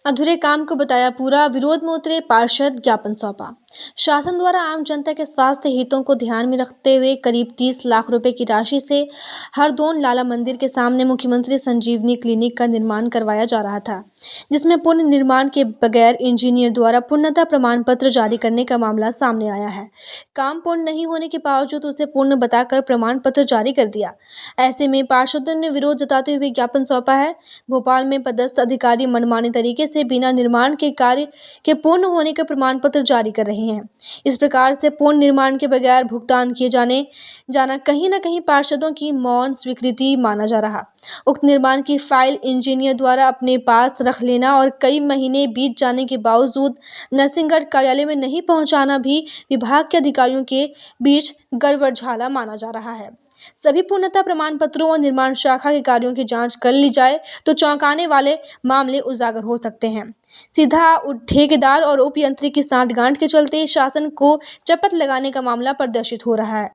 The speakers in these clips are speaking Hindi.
अधूरे काम को बताया पूरा, विरोध में उतरे पार्षद, ज्ञापन सौंपा। शासन द्वारा आम जनता के स्वास्थ्य हितों को ध्यान में रखते हुए करीब 30 लाख रुपए की राशि से हरदोन लाला मंदिर के सामने मुख्यमंत्री संजीवनी क्लिनिक का निर्माण करवाया जा रहा था, जिसमें पूर्ण निर्माण के बगैर इंजीनियर द्वारा पूर्णता प्रमाण पत्र जारी करने का मामला सामने आया है। काम पूर्ण नहीं होने के बावजूद उसे पूर्ण बताकर प्रमाण पत्र जारी कर दिया। ऐसे में पार्षदों ने विरोध जताते हुए ज्ञापन सौंपा है। भोपाल में पदस्थ अधिकारी मनमाने तरीके से बिना निर्माण के कार्य के पूर्ण होने का प्रमाण पत्र जारी कर रहे हैं। इस प्रकार से पूर्ण निर्माण के बगैर भुगतान किए जाना कहीं न कहीं पार्षदों की मौन स्वीकृति माना जा रहा। उक्त निर्माण की फाइल इंजीनियर द्वारा अपने पास रख लेना और कई महीने बीत जाने के बावजूद नरसिंहगढ़ कार्यालय में नहीं पहुंचाना भी विभाग के अधिकारियों के बीच गड़बड़झाला माना जा रहा है। सभी पूर्णता प्रमाण पत्रों और निर्माण शाखा के कार्यों की जांच कर ली जाए तो चौंकाने वाले मामले उजागर हो सकते हैं। सीधा ठेकेदार और उप यंत्री की सांठगांठ के चलते शासन को चपत लगाने का मामला प्रदर्शित हो रहा है।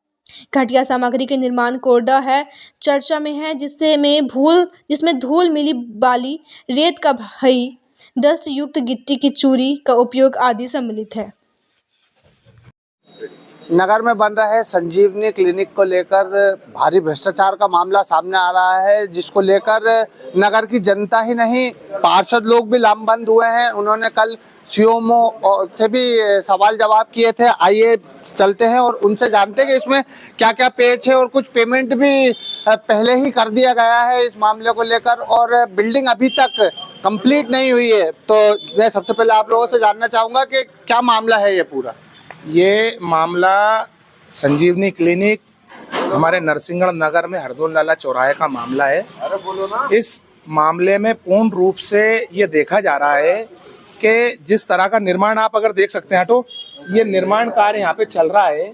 घटिया सामग्री के निर्माण कोडा है चर्चा में है, जिसमें धूल मिली बाली, रेत का भई, दस्त युक्त गिट्टी की चूरी का उपयोग आदि सम्मिलित है। नगर में बन रहे संजीवनी क्लिनिक को लेकर भारी भ्रष्टाचार का मामला सामने आ रहा है, जिसको लेकर नगर की जनता ही नहीं पार्षद लोग भी लामबंद हुए हैं। उन्होंने कल सीएमओ से भी सवाल जवाब किए थे। आइए चलते हैं और उनसे जानते हैं कि इसमें क्या क्या पेच है और कुछ पेमेंट भी पहले ही कर दिया गया है इस मामले को लेकर, और बिल्डिंग अभी तक कंप्लीट नहीं हुई है। तो मैं सबसे पहले आप लोगों से जानना चाहूँगा कि क्या मामला है ये पूरा। ये मामला संजीवनी क्लिनिक हमारे नरसिंहगढ़ नगर में हरदोन लाला चौराहे का मामला है। इस मामले में पूर्ण रूप से ये देखा जा रहा है कि जिस तरह का निर्माण, आप अगर देख सकते हैं तो ये निर्माण कार्य यहाँ पे चल रहा है,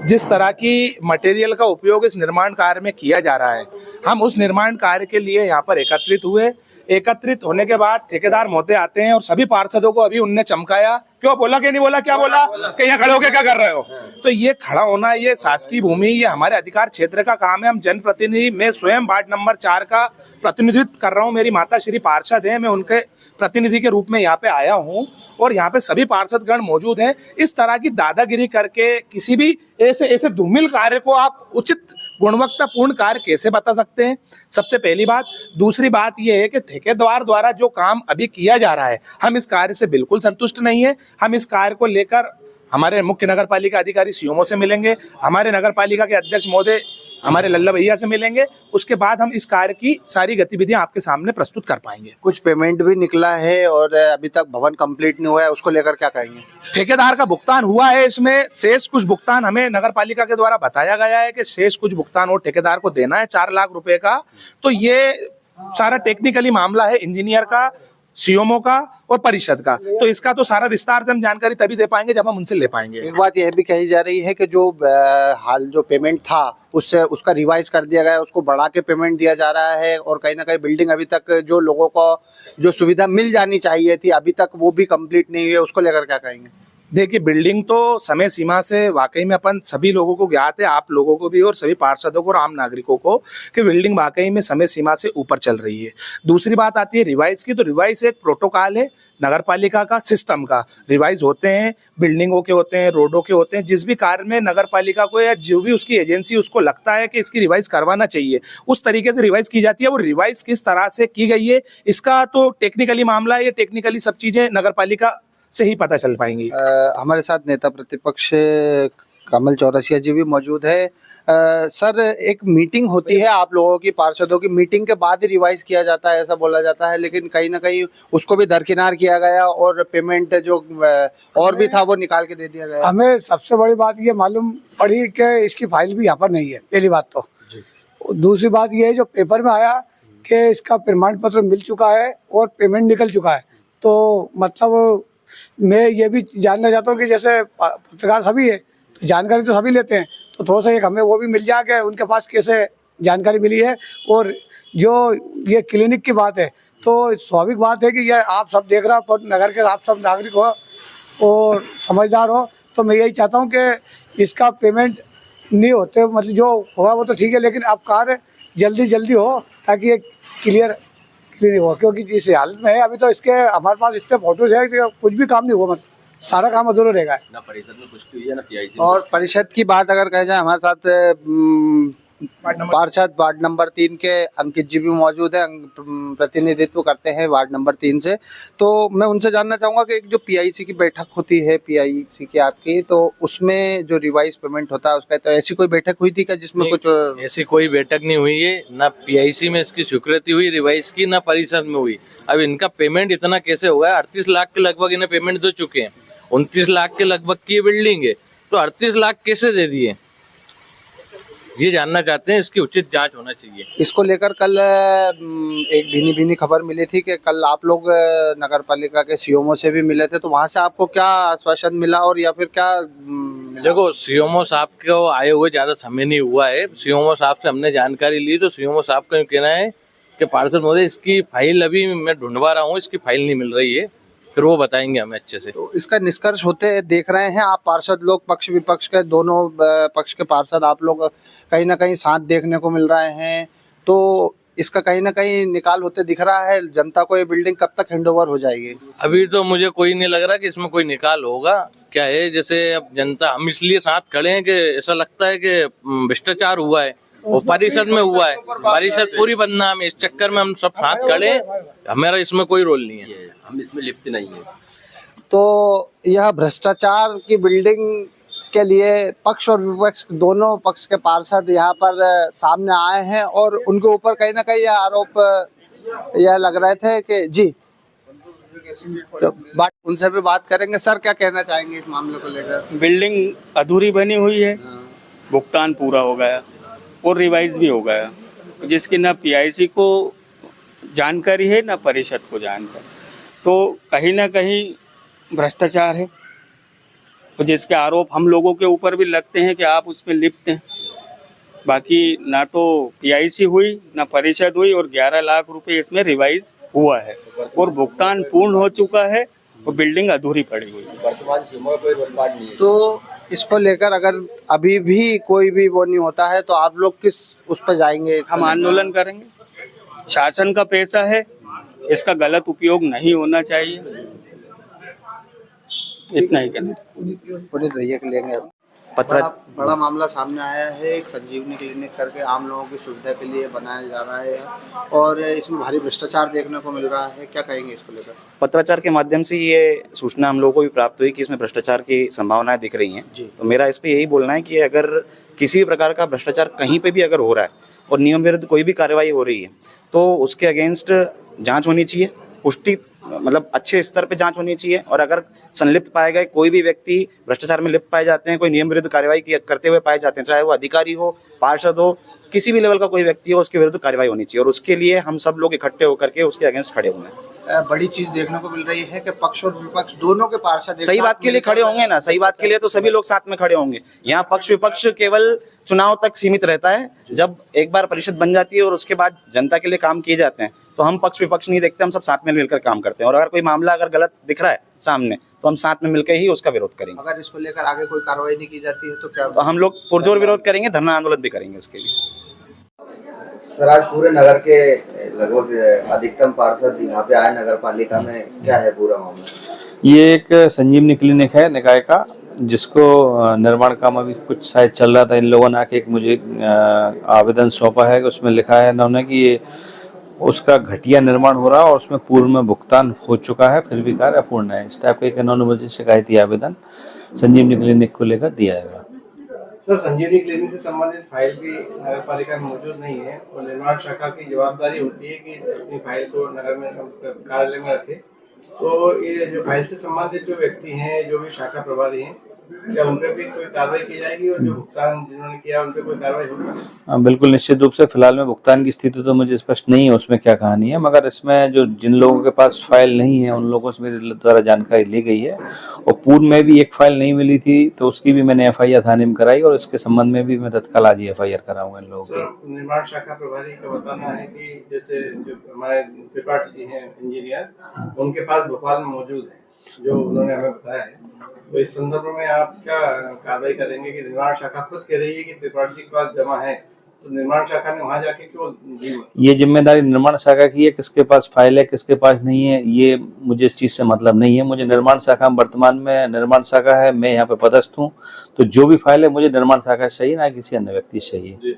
जिस तरह की मटेरियल का उपयोग इस निर्माण कार्य में किया जा रहा है, हम उस निर्माण कार्य के लिए यहाँ पर एकत्रित हुए। एकत्रित होने के बाद ठेकेदार महोदय आते हैं और सभी पार्षदों को अभी उनने चमकाया, क्यों बोला कि नहीं बोला, क्या बोला कि यहाँ खड़े होके क्या कर रहे हो। तो ये खड़ा होना, ये शासकीय भूमि, ये हमारे अधिकार क्षेत्र का काम है। हम जनप्रतिनिधि, मैं स्वयं वार्ड नंबर 4 का प्रतिनिधित्व कर रहा हूँ। मेरी माता श्री पार्षद है, मैं उनके प्रतिनिधि के रूप में यहाँ पे आया हूँ और यहाँ पे सभी पार्षदगण मौजूद हैं। इस तरह की दादागिरी करके किसी भी ऐसे धूमिल कार्य को आप उचित गुणवत्तापूर्ण कार्य कैसे बता सकते हैं, सबसे पहली बात। दूसरी बात यह है कि ठेकेदार द्वारा जो काम अभी किया जा रहा है, हम इस कार्य से बिल्कुल संतुष्ट नहीं है। हम इस कार्य को लेकर हमारे मुख्य नगर पालिका अधिकारी सीएमओ से मिलेंगे, हमारे नगर पालिका के अध्यक्ष महोदय हमारे लल्ला भैया से मिलेंगे। उसके बाद हम इस कार्य की सारी गतिविधियां आपके सामने प्रस्तुत कर पाएंगे। कुछ पेमेंट भी निकला है और अभी तक भवन कंप्लीट नहीं हुआ है, उसको लेकर क्या कहेंगे। ठेकेदार का भुगतान हुआ है, इसमें शेष कुछ भुगतान हमें नगर पालिका के द्वारा बताया गया है कि शेष कुछ भुगतान और ठेकेदार को देना है 4 लाख रुपए का। तो ये सारा टेक्निकली मामला है इंजीनियर का, सीएमओ का और परिषद का। तो इसका तो सारा विस्तार से हम जानकारी तभी दे पाएंगे जब हम उनसे ले पाएंगे। एक बात यह भी कही जा रही है कि जो पेमेंट था उससे उसका रिवाइज कर दिया गया, उसको बढ़ा के पेमेंट दिया जा रहा है, और कहीं ना कहीं बिल्डिंग अभी तक जो लोगों को जो सुविधा मिल जानी चाहिए थी अभी तक वो भी कंप्लीट नहीं हुई है, उसको लेकर क्या कहेंगे। देखिए, बिल्डिंग तो समय सीमा से वाकई में अपन सभी लोगों को ज्ञात है, आप लोगों को भी और सभी पार्षदों को और आम नागरिकों को, कि बिल्डिंग वाकई में समय सीमा से ऊपर चल रही है। दूसरी बात आती है रिवाइज की। तो रिवाइज एक प्रोटोकॉल है नगर पालिका का, सिस्टम का। रिवाइज होते हैं, बिल्डिंगों के होते हैं, रोडों के होते हैं। जिस भी कार्य में नगर पालिका को या जो भी उसकी एजेंसी उसको लगता है कि इसकी रिवाइज करवाना चाहिए, उस तरीके से रिवाइज की जाती है। वो रिवाइज किस तरह से की गई है इसका तो टेक्निकली मामला है, ये टेक्निकली सब चीजें नगर पालिका से ही पता चल पाएंगी। हमारे साथ नेता प्रतिपक्ष कमल चौरसिया जी भी मौजूद है। सर, एक मीटिंग होती है आप लोगों की, पार्षदों की, मीटिंग के बाद ही रिवाइज किया जाता है ऐसा बोला जाता है, लेकिन कहीं ना कहीं उसको भी दरकिनार किया गया और पेमेंट जो और भी था वो निकाल के दे दिया गया। हमें सबसे बड़ी बात ये मालूम पड़ी कि इसकी फाइल भी यहाँ पर नहीं है, पहली बात तो। दूसरी बात ये है जो पेपर में आया कि इसका प्रमाण पत्र मिल चुका है और पेमेंट निकल चुका है। तो मतलब मैं ये भी जानना चाहता हूँ कि जैसे पत्रकार सभी है तो जानकारी तो सभी लेते हैं, तो थोड़ा सा एक हमें वो भी मिल जाए कि उनके पास कैसे जानकारी मिली है। और जो ये क्लिनिक की बात है तो स्वाभाविक बात है कि ये आप सब देख रहे हो, नगर के आप सब नागरिक हो और समझदार हो, तो मैं यही चाहता हूँ कि इसका पेमेंट नहीं होते, मतलब जो होगा वो तो ठीक है, लेकिन अब कार्य जल्दी हो ताकि ये क्लियर क्लियर हुआ, क्योंकि जिस हालत में है अभी तो इसके हमारे पास इस पे फोटोज है कि कुछ भी काम नहीं हुआ, मतलब सारा काम अधूरा रहेगा। ना परिषद में पुष्टि हुई है ना पीआईसी और परिषद की बात अगर कहा जाए, हमारे साथ पार्षद वार्ड नंबर 3 के अंकित जी भी मौजूद है, प्रतिनिधित्व करते हैं वार्ड नंबर 3 से। तो मैं उनसे जानना चाहूँगा कि एक जो पीआईसी की बैठक होती है पीआईसी की आपकी, तो उसमें जो रिवाइज पेमेंट होता है उसका, तो ऐसी कोई बैठक हुई थी क्या जिसमें कुछ? ऐसी कोई बैठक नहीं हुई है, ना पीआईसी में इसकी स्वीकृति हुई रिवाइज की, ना परिषद में हुई। अब इनका पेमेंट इतना कैसे होगा? 38 लाख के लगभग इन्हें पेमेंट दे चुके हैं। 29 लाख के लगभग की बिल्डिंग है, तो 38 लाख कैसे दे दिए, ये जानना चाहते हैं। इसकी उचित जांच होना चाहिए। इसको लेकर कल एक भीनी खबर मिली थी कि कल आप लोग नगर पालिका के सीएमओ से भी मिले थे, तो वहां से आपको क्या आश्वासन मिला और या फिर क्या देखो, सीएमओ साहब को आए हुए ज्यादा समय नहीं हुआ है। सीएमओ साहब से हमने जानकारी ली, तो सीएमओ साहब का कहना है कि पार्षद महोदय इसकी फाइल अभी मैं ढूंढवा रहा हूँ, इसकी फाइल नहीं मिल रही है, फिर वो बताएंगे हमें अच्छे से। तो इसका निष्कर्ष होते देख रहे हैं आप, पार्षद लोग पक्ष विपक्ष के दोनों पक्ष के पार्षद आप लोग कहीं ना कहीं साथ देखने को मिल रहे हैं, तो इसका कहीं ना कहीं निकाल होते दिख रहा है। जनता को ये बिल्डिंग कब तक हैंडओवर हो जाएगी? अभी तो मुझे कोई नहीं लग रहा कि इसमें कोई निकाल होगा। क्या है, जैसे अब जनता, हम इसलिए साथ खड़े हैं कि ऐसा लगता है कि भ्रष्टाचार हुआ है और परिषद में हुआ है, परिषद पूरी बदनाम है। इस चक्कर में हम सब साथ खड़े हैं, हमारा इसमें कोई रोल नहीं है, हम इसमें लिप्त नहीं है। तो यह भ्रष्टाचार की बिल्डिंग के लिए पक्ष और विपक्ष दोनों पक्ष के पार्षद यहाँ पर सामने आए हैं और उनके ऊपर कहीं ना कहीं यह आरोप यह लग रहे थे कि जी, तो उनसे भी बात करेंगे। सर, क्या कहना चाहेंगे इस मामले को लेकर? बिल्डिंग अधूरी बनी हुई है, भुगतान पूरा हो गया और रिवाइज भी हो गया, जिसकी ना पीआईसी को जानकारी है ना परिषद को जानकारी, तो कहीं ना कहीं भ्रष्टाचार है, और जिसके आरोप हम लोगों के ऊपर भी लगते हैं कि आप उसमें लिप्त हैं। बाकी ना तो पीआईसी हुई ना परिषद हुई, और 11 लाख रुपए इसमें रिवाइज हुआ है और भुगतान पूर्ण हो चुका है और बिल्डिंग अधूरी पड़ी हुई है। वर्तमान समय कोई बर्बाद नहीं है। तो इसको लेकर अगर अभी भी कोई भी वो नहीं होता है तो आप लोग किस उस पर जाएंगे? हम आंदोलन करेंगे। शासन का पैसा है, इसका गलत उपयोग नहीं होना चाहिए, इतना ही कहना। पुलिस भैया के लेंगे। बड़ा मामला सामने आया है, एक संजीवनी क्लिनिक करके आम लोगों की सुविधा के लिए बनाया जा रहा है और इसमें भारी भ्रष्टाचार देखने को मिल रहा है, क्या कहेंगे इसको लेकर? पत्राचार के माध्यम से ये सूचना हम लोगों को भी प्राप्त हुई कि इसमें भ्रष्टाचार की संभावनाएं दिख रही हैं। तो मेरा इस पे यही बोलना है कि अगर किसी भी प्रकार का भ्रष्टाचार कहीं पे भी अगर हो रहा है और नियम विरुद्ध कोई भी कार्रवाई हो रही है, तो उसके अगेंस्ट जांच होनी चाहिए, पुष्टि मतलब अच्छे स्तर पे जांच होनी चाहिए। और अगर संलिप्त पाए गए कोई भी व्यक्ति भ्रष्टाचार में लिप्त पाए जाते हैं, कोई नियम विरुद्ध कार्रवाई करते हुए पाए जाते हैं, चाहे वो अधिकारी हो, पार्षद हो, किसी भी लेवल का कोई व्यक्ति हो, उसके विरुद्ध कार्रवाई होनी चाहिए। और उसके लिए हम सब लोग इकट्ठे होकर के उसके अगेंस्ट खड़े हुए हैं। बड़ी चीज देखने को मिल रही है कि पक्ष और विपक्ष दोनों के पार्षद सही बात के लिए खड़े होंगे ना, सही बात के लिए तो सभी लोग साथ में खड़े होंगे। यहाँ पक्ष विपक्ष केवल चुनाव तक सीमित रहता है। जब एक बार परिषद बन जाती है और उसके बाद जनता के लिए काम किए जाते हैं, तो हम पक्ष विपक्ष नहीं देखते, हम सब साथ में मिलकर काम करते हैं। और अगर कोई मामला अगर गलत दिख रहा है सामने, तो हम साथ में मिलकर ही उसका विरोध करेंगे। अगर इसको लेकर आगे कोई कार्रवाई नहीं की जाती है तो क्या? तो हम लोग पुरजोर विरोध करेंगे, धरना आंदोलन भी करेंगे उसके लिए। सर, आज पूरे नगर के लगभग अधिकतम पार्षद यहाँ पे आए नगर पालिका में, क्या है पूरा मामला? ये एक संजीवनी क्लिनिक है निकाय का, जिसको निर्माण काम अभी कुछ शायद चल रहा था। इन लोगों ने आके एक मुझे आवेदन सौंपा है, उसमें लिखा है इन्होंने कि ये उसका घटिया निर्माण हो रहा है और उसमें पूर्व में भुगतान हो चुका है, फिर भी कार्य अपूर्ण है। इस टाइप का एक इन्होंने मुझे शिकायती आवेदन संजीवनी क्लिनिक को लेकर दिया है। सर, संजीवनी क्लिनिक से संबंधित फाइल भी नगर पालिका में मौजूद नहीं है और निर्माण शाखा की जवाबदारी होती है कि अपनी फाइल को नगर में कार्यालय में रखे। तो ये जो फाइल से संबंधित जो व्यक्ति हैं, जो भी शाखा प्रभारी हैं, क्या उन पर भी कोई कार्रवाई की जाएगी और जो भुगतान जिन्होंने किया उन पर कोई कार्रवाई होगी? बिल्कुल निश्चित रूप से। फिलहाल में भुगतान की स्थिति तो मुझे स्पष्ट नहीं है उसमें क्या कहानी है, मगर इसमें जो जिन लोगों के पास फाइल नहीं है उन लोगों से मेरे द्वारा जानकारी ली गई है। और पूर्व में भी एक फाइल नहीं मिली थी, तो उसकी भी मैंने FIR थाने में कराई और इसके संबंध में भी मैं तत्काल आज ही FIR कराऊंगा इन लोगों की। निर्माण शाखा प्रभारी का बताना है कि जैसे जो हमारे त्रिपाठी जी हैं इंजीनियर, उनके पास भोपाल में मौजूद है, जो उन्होंने हमें बताया है। तो इस संदर्भ में आप क्या कार्रवाई करेंगे कि निर्माण शाखा खुद कह रही है कि त्रिपाठी जी के पास जमा है, तो निर्माण शाखा ने वहां जाके क्यों दी? ये जिम्मेदारी निर्माण शाखा की है, किसके पास फाइल है किसके पास नहीं है ये मुझे इस चीज़ से मतलब नहीं है। मुझे निर्माण शाखा में वर्तमान में निर्माण शाखा है, मैं यहाँ पे पदस्थ हूँ, तो जो भी फाइल है मुझे निर्माण शाखा से चाहिए, ना किसी अन्य व्यक्ति से चाहिए। जी